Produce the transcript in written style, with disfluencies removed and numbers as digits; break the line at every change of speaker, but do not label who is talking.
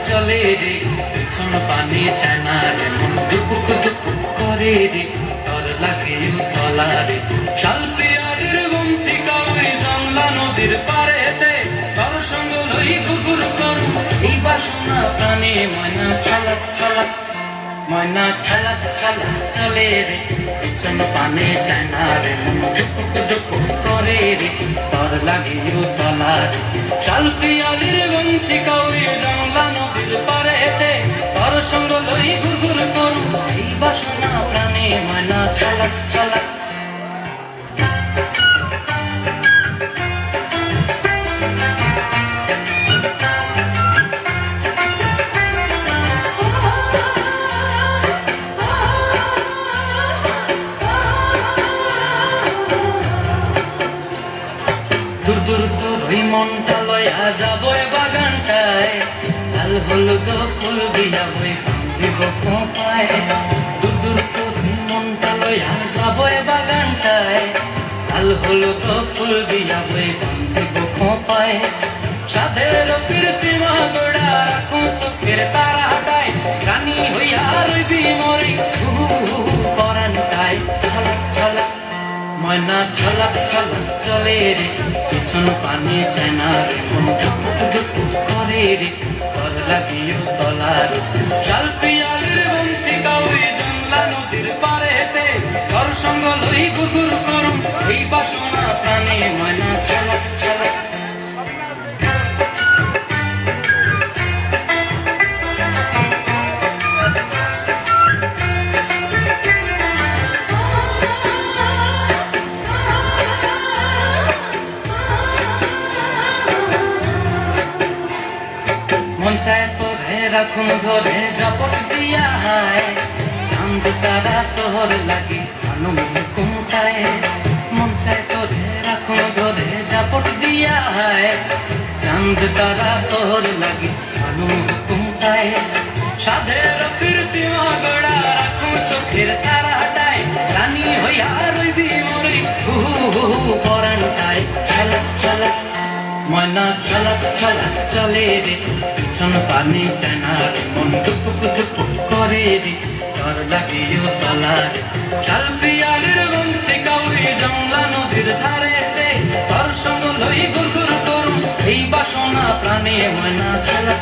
চলে রে পিছন পানে চানা রে মন দুপুক দুপুক করে রে তর লাগে তলা রে শালপিয়ারের গুমতি কাউরি জংলা নদীর পারেতে তর সঙ্গ লই কুকুর করু এই বাসনা প্রাণে ময়না ছালাক ছালাক ময়না ছালাক ছালাক চলে রে পিছন পানে চানা রে মন দুপুক দুপুক করে রে তর লাগে তলা রে শালপিয়ারের গুমতি কাউরি জংলা নদীর পারেতে তর সঙ্গ লই ঘুরঘুর করু এই বাসনা প্রাণে ময়না ছালাক ছালাক দূর দূর তোর ওই মনটা লয়া যাবো বাগানটায় লাল হলুদ ফুল দিয়া বই দিব খোঁপায় দূর দূর তোর ওই মনটা লয়া যাবো বাগানটায় লাল হলুদ ফুল দিয়া বই দিব খোঁপায় সাধের কীর্তিমা গোড়া রাখো চোখের তারা হাটায় রানী হইয়া রইবি মরি পরানটায় ছালাক ছালাক ময়না ছলাক ছলাক চলে রে পিছন পানে চায়না রে মন ধুপুক ধুপুক করে রে তর লাগিও তলা রে শালপিয়ারের গুমতি কাউরি জংলা নদীর পারেতে তর সঙ্গ লই গুরগুর করুম এই বাসনা প্রাণে ময়না ছলাক ছলাক মন চায় তোরে রাখুন ধরে ঝপট দিয়া হায় চাঁদ তারা তোর লাগি আনুম কুমটায় মন চায় তোরে রাখুন ধরে ঝপট দিয়া হায় চাঁদ তারা তোর লাগি আনুম কুমটায় সাধের কীর্তিমা গোড়া রাখুন চোখের তারা হাটায় রানী হইয়া রইবি মরি পরানটায় ছালাক ছালাক ময়না ছলাক ছলাক চলে রে পিছন পানে চায়না রে মন দুপুক দুপুক করে রে তর লাগিও তলা রে শালপিয়ারের গুমতি কাউরি জংলা নদীর ধারেতে তর সঙ্গ লই গুরগুর করুম এই বাসনা প্রাণে ময়না ছলাক